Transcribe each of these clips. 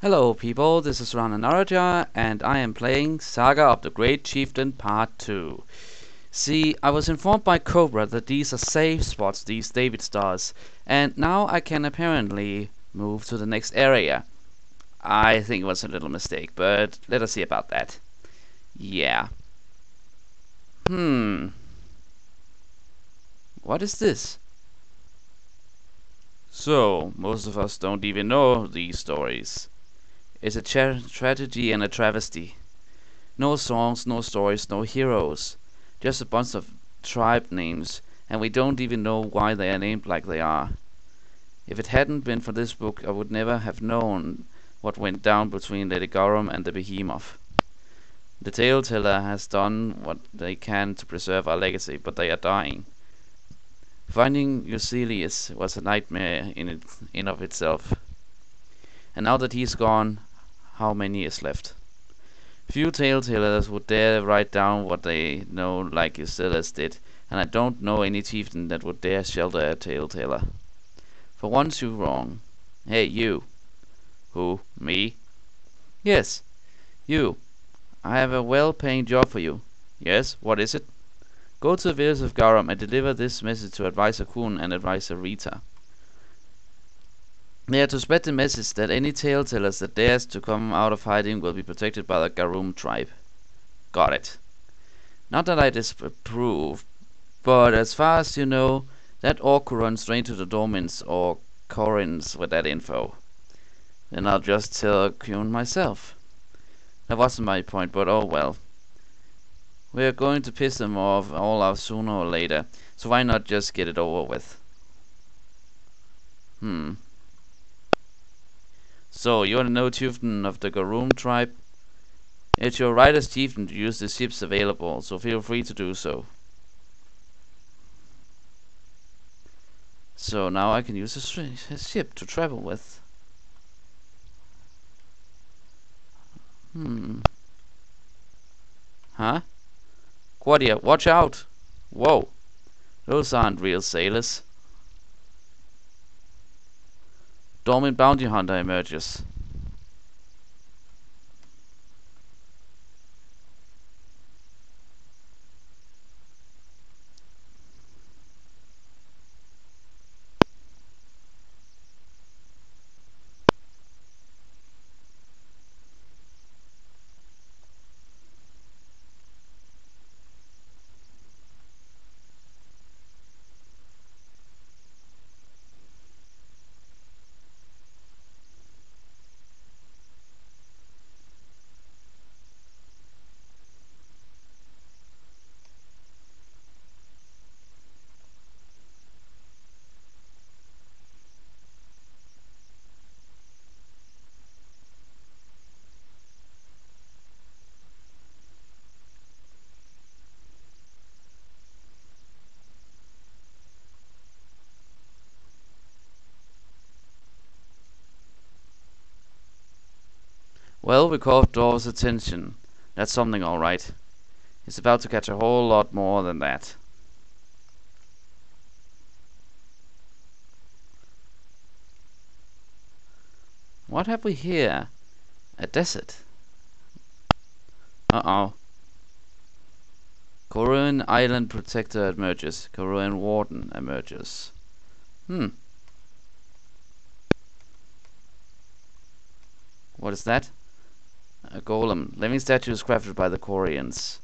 Hello people, this is Rhanar and I am playing Saga of the Great Chieftain Part 2. See, I was informed by Cobra that these are safe spots, these David Stars, and now I can apparently move to the next area. I think it was a little mistake, but let us see about that. Yeah. What is this? So, most of us don't even know these stories. It's a tragedy and a travesty. No songs, no stories, no heroes. Just a bunch of tribe names, and we don't even know why they are named like they are. If it hadn't been for this book, I would never have known what went down between Lady Gorum and the Behemoth. The tale teller has done what they can to preserve our legacy, but they are dying. Finding Eusebius was a nightmare in of itself. And now that he's gone, how many is left? Few tale-tellers would dare write down what they know like Eusebius did, and I don't know any chieftain that would dare shelter a tale-teller. For once you're wrong. Hey, you. Who? Me? Yes, you. I have a well-paying job for you. Yes, what is it? Go to the village of Garum and deliver this message to Advisor Kuhn and Advisor Rita. They are to spread the message that any tale-tellers that dares to come out of hiding will be protected by the Garum tribe. Got it. Not that I disapprove, but as far as you know, that orc could run straight to the Dormins or Corins with that info. Then I'll just tell Kuhn myself. That wasn't my point, but oh well. We're going to piss them off all out sooner or later, so why not just get it over with? So, you're the no chieftain of the Garum tribe? It's your right as chieftain to use the ships available, so feel free to do so. So now I can use a ship to travel with. Huh? Quadia, watch out! Whoa! Those aren't real sailors. Dormant bounty hunter emerges. Well, we caught Dor's attention. That's something alright. He's about to catch a whole lot more than that. What have we here? A desert. Uh-oh. Korean Island Protector emerges. Korean Warden emerges. What is that? A golem. Living statues crafted by the Koreans.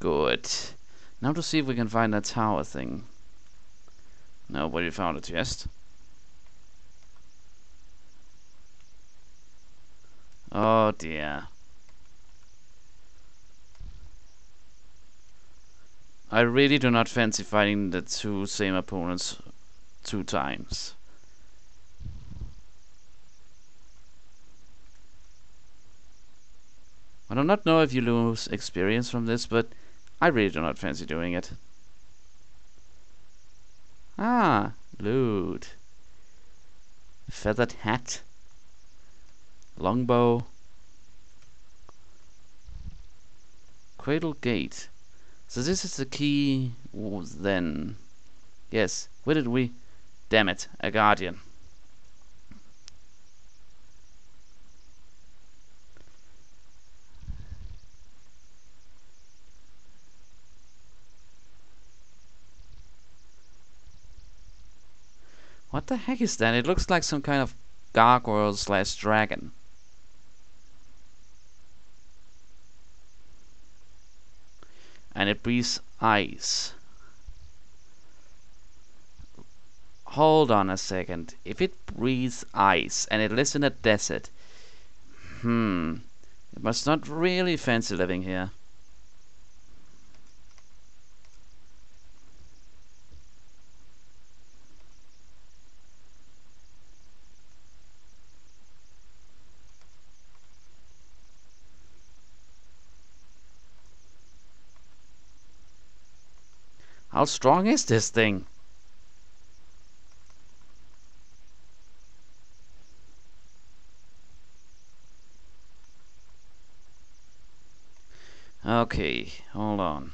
Good. Now to see if we can find that tower thing. Nobody found a chest. Oh dear. I really do not fancy fighting the two same opponents 2 times. I do not know if you lose experience from this, but I really do not fancy doing it. Ah, loot. Feathered hat. Longbow. Cradle gate. So this is the key then. Yes, where did we? Damn it, a guardian. What the heck is that? It looks like some kind of gargoyle slash dragon. And it breathes ice. Hold on a second. If it breathes ice and it lives in a desert, it must not really fancy living here. How strong is this thing? Okay, hold on.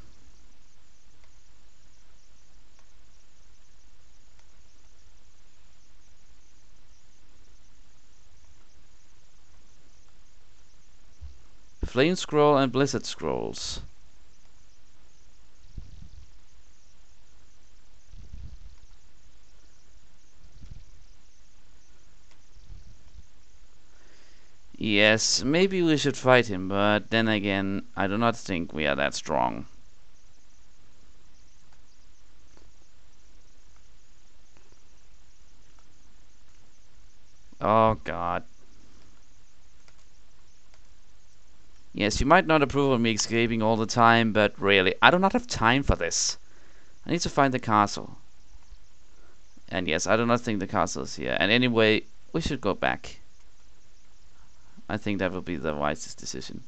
Flame scroll and blizzard scrolls. Yes, maybe we should fight him, but then again, I do not think we are that strong. Oh god. Yes, you might not approve of me escaping all the time, but really, I do not have time for this. I need to find the castle. And yes, I do not think the castle is here. And anyway, we should go back. I think that will be the wisest decision.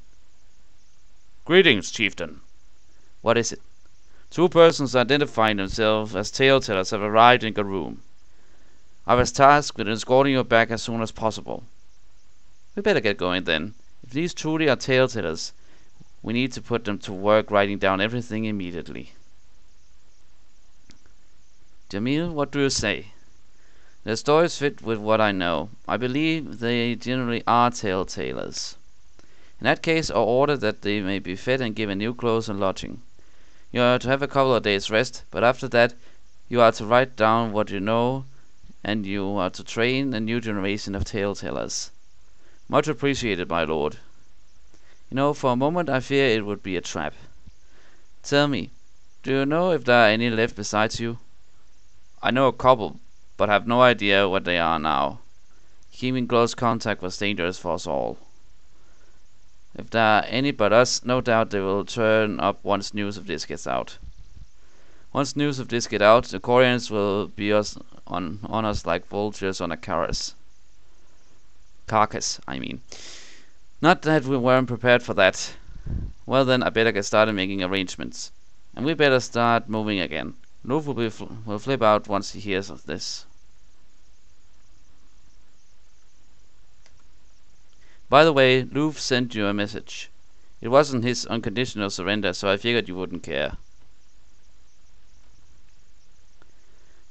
Greetings, Chieftain. What is it? 2 persons identifying themselves as tale-tellers have arrived in your room. I was tasked with escorting you back as soon as possible. We better get going then. If these truly are tale-tellers, we need to put them to work writing down everything immediately. Jamil, what do you say? Their stories fit with what I know. I believe they generally are tale-tellers. In that case, I order that they may be fed and given new clothes and lodging. You are to have a couple of days' rest, but after that, you are to write down what you know, and you are to train a new generation of tale-tellers. Much appreciated, my lord. You know, for a moment I fear it would be a trap. Tell me, do you know if there are any left besides you? I know a couple, but have no idea what they are now. Keeping close contact was dangerous for us all. If there are any but us, no doubt they will turn up once news of this gets out. Once news of this gets out, the Koreans will be on us like vultures on a carcass, I mean. Not that we weren't prepared for that. Well then, I better get started making arrangements. And we better start moving again. Loof will flip out once he hears of this. By the way, Loof sent you a message. It wasn't his unconditional surrender, so I figured you wouldn't care.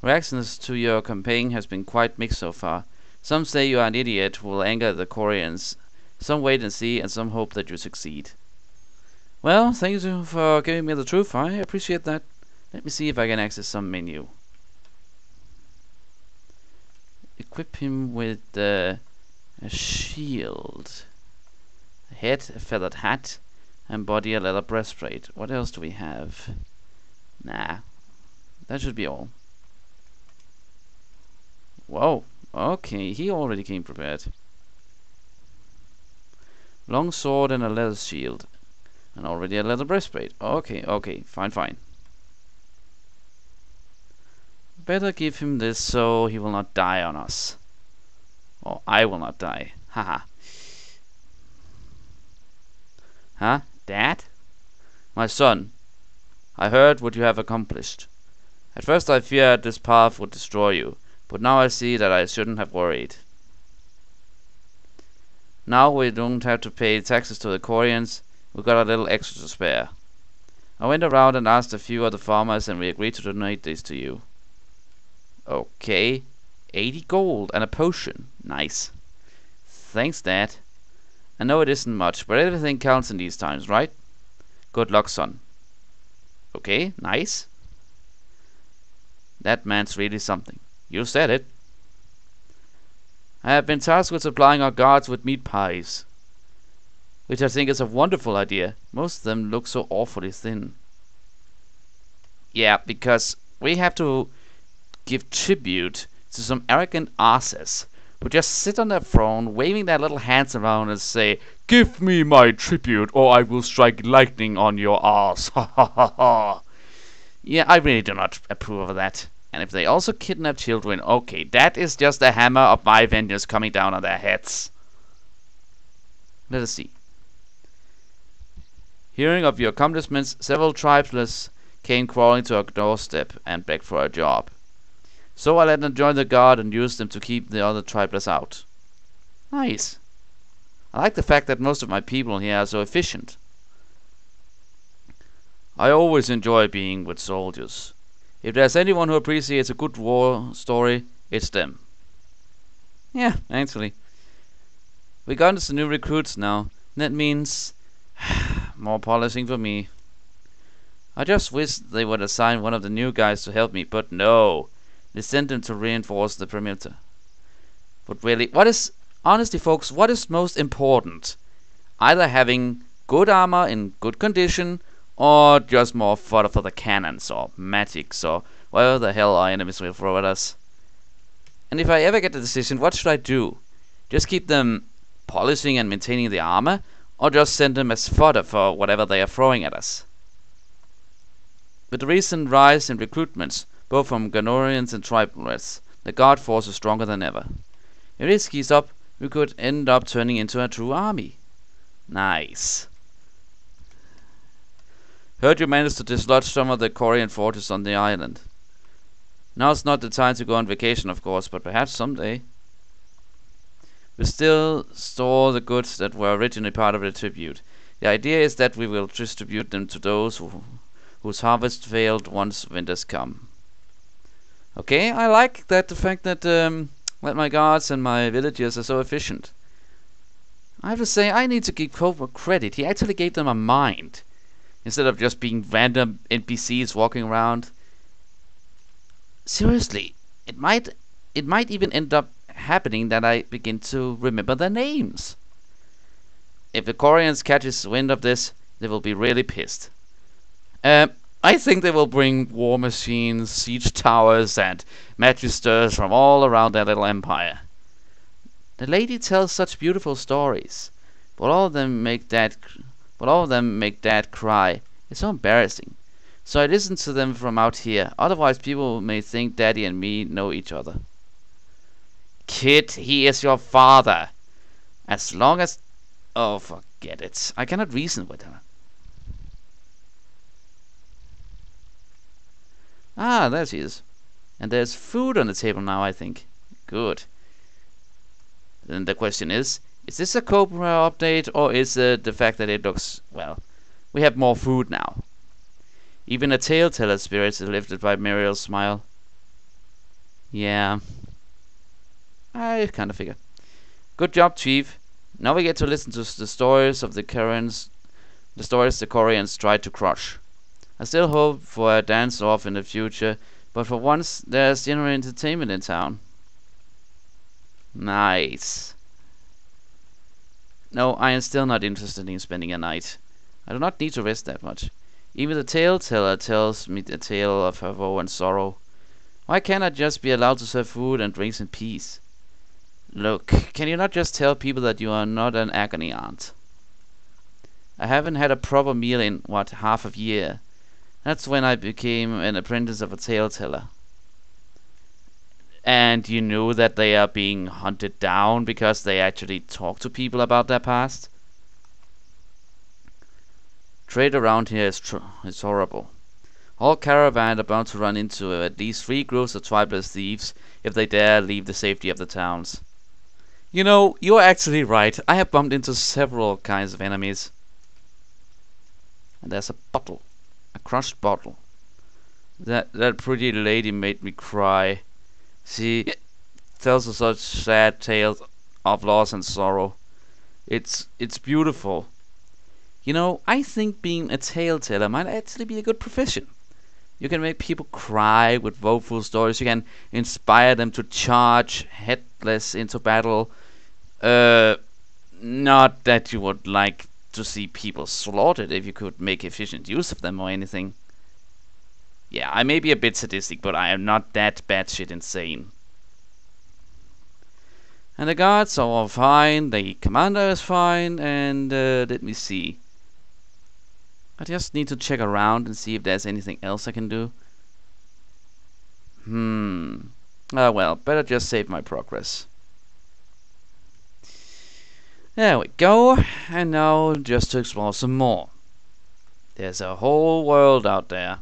Reactions to your campaign has been quite mixed so far. Some say you are an idiot who will anger the Koreans. Some wait and see, and some hope that you succeed. Well, thank you for giving me the truth. I appreciate that. Let me see if I can access some menu. Equip him with a shield, a head, a feathered hat, and body a leather breastplate. What else do we have? Nah, that should be all. Whoa. Okay, he already came prepared. Long sword and a leather shield. And already a leather breastplate. Okay, fine. Better give him this so he will not die on us. Or I will not die. Haha. Huh? Dad? My son, I heard what you have accomplished. At first I feared this path would destroy you, but now I see that I shouldn't have worried. Now we don't have to pay taxes to the Koreans. We got a little extra to spare. I went around and asked a few of the farmers and we agreed to donate this to you. Okay. 80 gold and a potion. Nice. Thanks, Dad. I know it isn't much, but everything counts in these times, right? Good luck, son. Okay, nice. That man's really something. You said it. I have been tasked with supplying our guards with meat pies, which I think is a wonderful idea. Most of them look so awfully thin. Yeah, because we have to give tribute to some arrogant asses who just sit on their throne, waving their little hands around and say, "Give me my tribute, or I will strike lightning on your ass." Ha ha ha ha. Yeah, I really do not approve of that. And if they also kidnap children, okay, that is just the hammer of my vengeance coming down on their heads. Let us see. Hearing of your accomplishments, several tribeless came crawling to our doorstep and begged for a job. So I let them join the guard and used them to keep the other tribeless out. Nice. I like the fact that most of my people here are so efficient. I always enjoy being with soldiers. If there's anyone who appreciates a good war story, it's them. Yeah, actually. We got some new recruits now. That means more polishing for me. I just wish they would assign one of the new guys to help me, but no. They sent him to reinforce the perimeter. But really, honestly folks, what is most important? Either having good armor in good condition, or just more fodder for the cannons, or magics, or whatever the hell our enemies will throw at us. And if I ever get the decision, what should I do? Just keep them polishing and maintaining the armor, or just send them as fodder for whatever they are throwing at us? With the recent rise in recruitments, both from Ganorians and tribalists, the guard force is stronger than ever. If this keeps up, we could end up turning into a true army. Nice. Heard you managed to dislodge some of the Korean forces on the island. Now's not the time to go on vacation, of course, but perhaps someday. We still store the goods that were originally part of the tribute. The idea is that we will distribute them to those whose harvest failed once winters come. Okay, I like that the fact that my guards and my villagers are so efficient. I have to say, I need to give Cobra credit. He actually gave them a mind, instead of just being random NPCs walking around. Seriously, it might even end up happening that I begin to remember their names. If the Koreans catches wind of this, they will be really pissed. I think they will bring war machines, siege towers, and magisters from all around their little empire. The lady tells such beautiful stories, but all of them make Dad cry. It's so embarrassing. So I listen to them from out here. Otherwise, people may think Daddy and me know each other. Kid, he is your father. As long as... Oh, forget it. I cannot reason with her. Ah, there she is. And there's food on the table now, I think. Good. Then the question is this a Cobra update, or is it the fact that it looks... well, we have more food now. Even a tale-teller's spirit is lifted by Muriel's smile. Yeah. I kind of figure. Good job, Chief. Now we get to listen to the stories of the Koreans tried to crush. I still hope for a dance-off in the future, but for once there's general entertainment in town. Nice. No, I am still not interested in spending a night. I do not need to rest that much. Even the tale-teller tells me the tale of her woe and sorrow. Why can't I just be allowed to serve food and drinks in peace? Look, can you not just tell people that you are not an agony aunt? I haven't had a proper meal in, what, half a year. That's when I became an apprentice of a tale teller. And you know that they are being hunted down because they actually talk to people about their past? Trade around here is horrible. All caravan are bound to run into at least 3 groups of tribeless thieves if they dare leave the safety of the towns. You know, you're actually right. I have bumped into several kinds of enemies. And there's a bottle. A crushed bottle. That pretty lady made me cry. She tells us such sad tales of loss and sorrow. It's beautiful. You know, I think being a tale teller might actually be a good profession. You can make people cry with woeful stories. You can inspire them to charge headless into battle. Not that you would like to see people slaughtered if you could make efficient use of them or anything. Yeah, I may be a bit sadistic, but I am not that batshit insane. And the guards are all fine, the commander is fine, and let me see. I just need to check around and see if there's anything else I can do. Well, better just save my progress. There we go. And now just to explore some more. There's a whole world out there.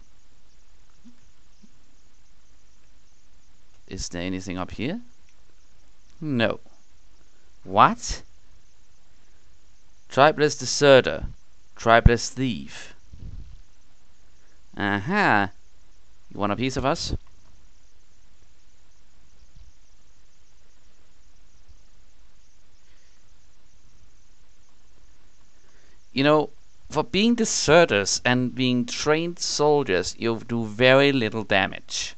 Is there anything up here? No. What? Tribeless deserter. Tribeless thief. Aha. You want a piece of us? You know, for being deserters and being trained soldiers, you do very little damage.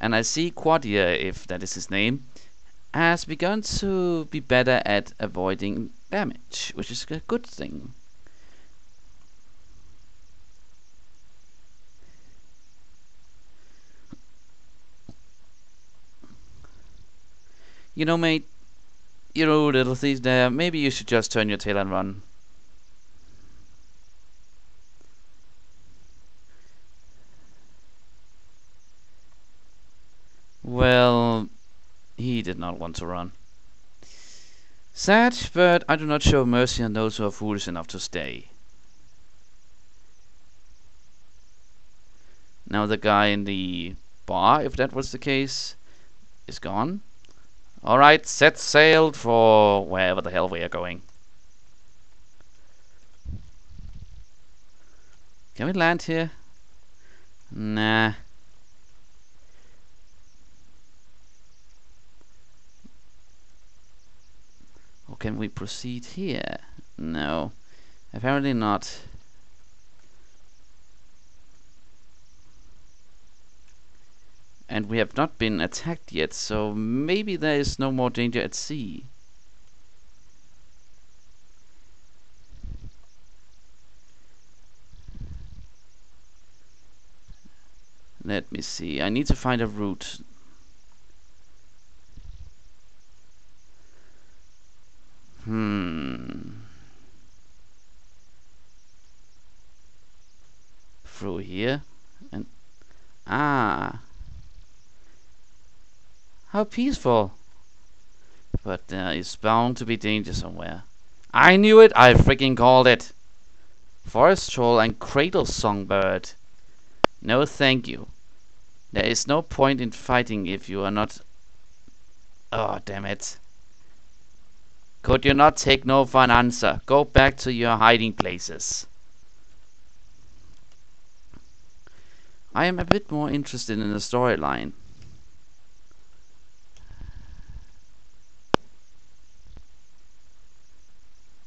And I see Quadia, if that is his name, has begun to be better at avoiding damage, which is a good thing. You know, mate, you know, little thief there, maybe you should just turn your tail and run. Well, he did not want to run. Sad, but I do not show mercy on those who are foolish enough to stay. Now the guy in the bar, if that was the case, is gone. Alright, set sail for wherever the hell we are going. Can we land here? Nah. Or can we proceed here? No. Apparently not. And we have not been attacked yet, so maybe there is no more danger at sea. Let me see. I need to find a route. Through here. And how peaceful. But there is bound to be danger somewhere. I knew it! I freaking called it! Forest troll and cradle songbird. No thank you. There is no point in fighting if you are not... Oh, damn it. Could you not take no for an answer? Go back to your hiding places. I am a bit more interested in the storyline.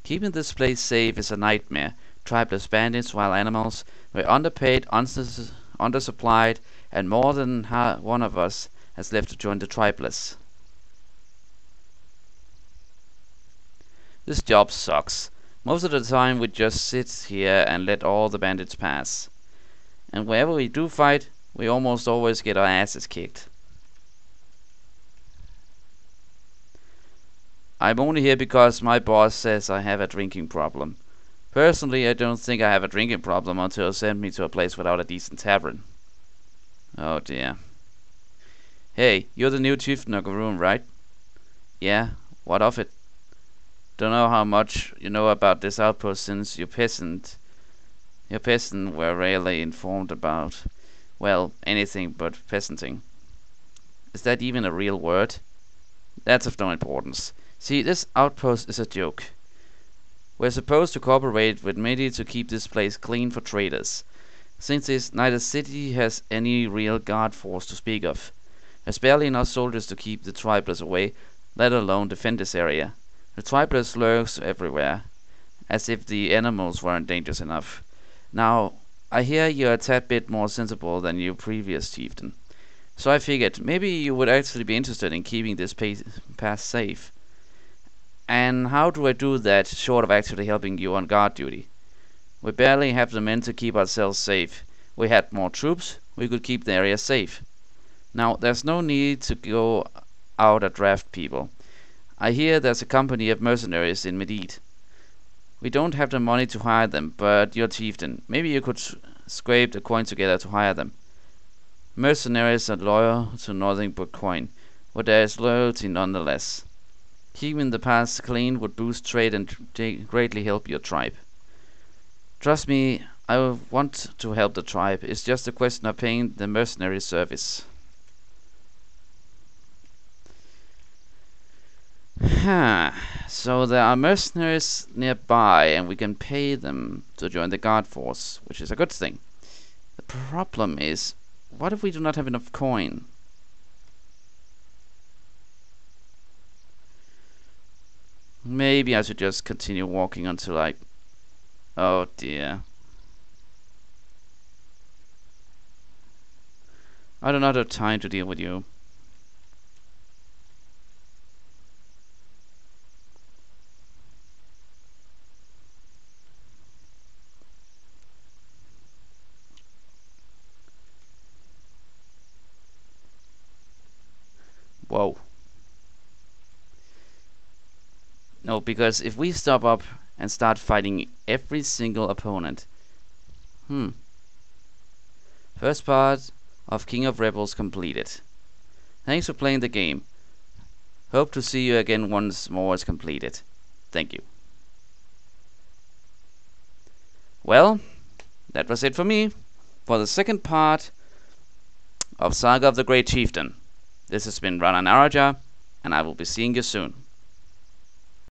Keeping this place safe is a nightmare. Tribeless bandits, wild animals, we're underpaid, undersupplied, and more than one of us has left to join the tribeless. This job sucks. Most of the time we just sit here and let all the bandits pass. And wherever we do fight, we almost always get our asses kicked. I'm only here because my boss says I have a drinking problem. Personally, I don't think I have a drinking problem until he sent me to a place without a decent tavern. Oh dear. Hey, you're the new chieftain of Garoon, right? Yeah, what of it? Don't know how much you know about this outpost since your peasant were rarely informed about, well, anything but peasanting. Is that even a real word? That's of no importance. See, this outpost is a joke. We're supposed to cooperate with Midi to keep this place clean for traders, since neither city has any real guard force to speak of. There's barely enough soldiers to keep the Triplers away, let alone defend this area. The Triplers lurks everywhere, as if the animals weren't dangerous enough. Now, I hear you're a tad bit more sensible than your previous chieftain, so I figured maybe you would actually be interested in keeping this pass safe. And how do I do that short of actually helping you on guard duty? We barely have the men to keep ourselves safe. We had more troops, we could keep the area safe. Now, there's no need to go out and draft people. I hear there's a company of mercenaries in Medivh. We don't have the money to hire them, but you're chieftain. Maybe you could scrape the coin together to hire them. Mercenaries are loyal to nothing but coin, but there is loyalty nonetheless. Keeping the pass clean would boost trade and greatly help your tribe. Trust me, I want to help the tribe. It's just a question of paying the mercenary service. So there are mercenaries nearby and we can pay them to join the guard force, which is a good thing. The problem is, what if we do not have enough coin? Maybe I should just continue walking until I... Oh dear. I do not have time to deal with you. Whoa. No, because if we stop up and start fighting every single opponent... First part of King of Rebels completed. Thanks for playing the game. Hope to see you again once more is completed. Thank you. Well, that was it for me. For the second part of Saga of the Great Chieftain. This has been Rhanar, and I will be seeing you soon.